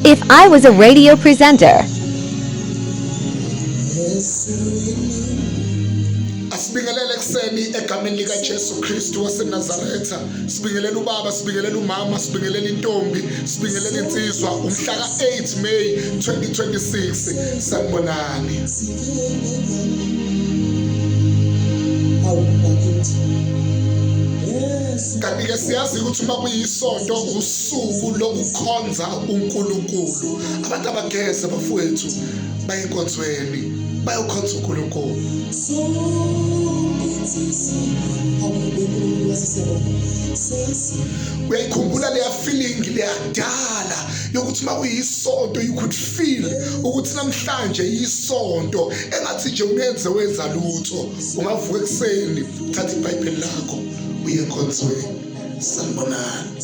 If I was a radio presenter. Asibingelele ekseni egameni lika Jesu Kristu waseNazaretha. Sibingelela ubaba, sibingelela umama, sibingelela intombi, sibingelela insizwa. Umhla ka-8 May 2026 sanibonani. Kanti-ke siyazi ukuthi uma kuyisonto usuku lokukhonza uNkulunkulu. Abantu abageze bafowethu baye enkonzweni bayokhonza uNkulunkulu. Uyayikhumbula leya feeling leyadala yokuthi uma kuyisonto you could feel ukuthi namhlanje yisonto engathi nje ungenze wenza lutho. Ungavuka ekseni uthatha iBhayibheli lakho uye enkonzweni. Sanibonani.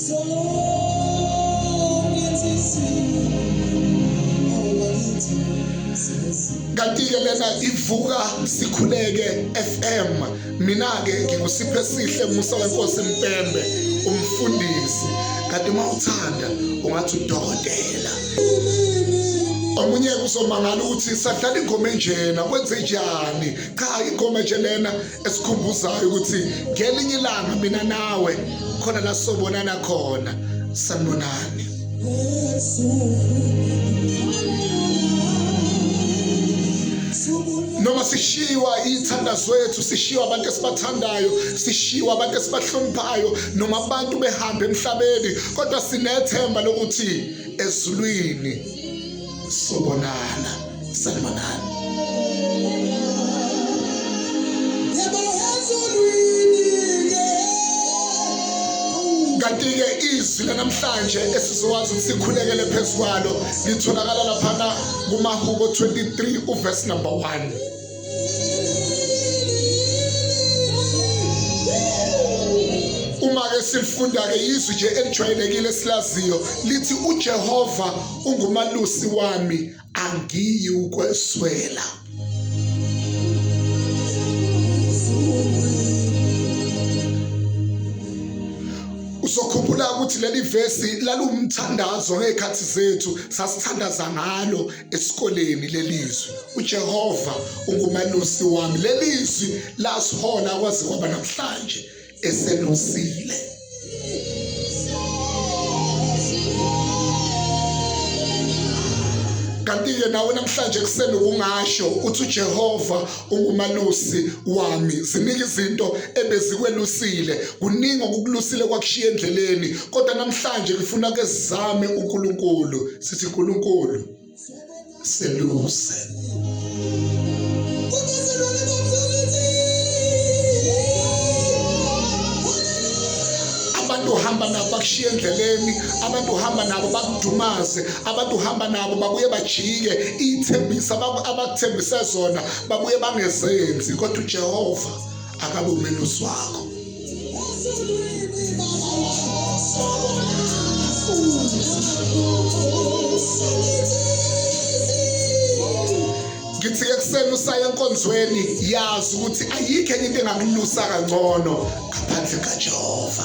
Kanti-ke lena ivuka sikhuleke FM. Mina-ke ngingusipho esihle Musa wenkosi Mpembe, umfundisi. Kanti uma uthanda ungathi udokotela. Omunye uzomangala ukuthi sadlala ingoma enjena kwenze njani. Cha, ingoma nje lena esikhumbuzayo ukuthi ngelinye ilanga mina nawe khona la sobonana khona. Sanibonani. Noma sishiwa ithandazo yethu, sishiwa abantu esibathandayo, sishiwa abantu esibahloniphayo, noma abantu behamba emhlabeni, kodwa sinethemba lokuthi ezulwini sobonana. Sanibonani. Kanti-ke izwi lanamhlanje esizokwazi ukuthi sikhulekele phezu kwalo litholakala laphana kuMahubo 23 uverse number 1. Uma-ke silifunda-ke izwi nje elijwayelekile esilaziyo lithi uJehova ungumalusi wami, angiyi ukweswela. Uzokhumbula ukuthi leli verse lalumthandazo ngezikhathi zethu sasithandaza ngalo esikoleni lelizwi. uJehova ungumalusi wami. Lelizwi lasihola kwaze kwaba namhlanje eselusile. Kanti-ke nawe namhlanje kuseni ungasho uthi uJehova ungumalusi wami. Ziningi izinto ebezikwelusile, kuningi okukulusile kwakushiya endleleni, kodwa namhlanje ngifuna ke sizame uNkulunkulu. Sithi uNkulunkulu seluse. Abantu uhamba nabo bakushiya endleleni, abantu uhamba nabo bakudumaze, abantu uhamba nabo babuye bajike ithembisa abakuthembise zona babuye bangezenzi, kodwa uJehova akabe umelusi wakho. Ngithi ekseni usaya enkonzweni yazi ukuthi ayikho enye into engakulusa kangcono ngaphandle kaJehova.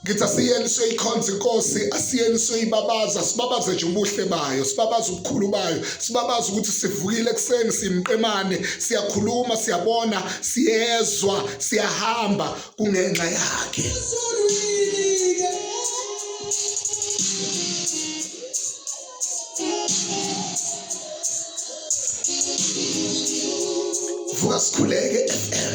Ngithi asiyeni siyoyikhonza inkosi, asiyeni siyoyibabaza, sibabaze nje ubuhle bayo, sibabaze ubukhulu bayo, sibabaze ukuthi sivukile ekseni simqemane, siyakhuluma, siyabona, siyezwa, siyahamba kungenxa yakhe. Vuka sikhuleke FM.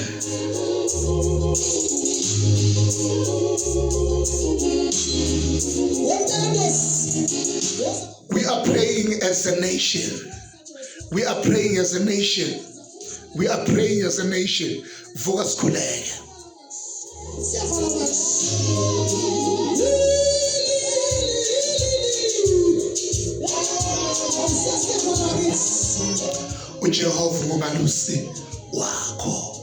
We are praying as a nation. We are praying as a nation. We are praying as a nation. Vuka sikhuleke. uJehova ngumalusi wakho.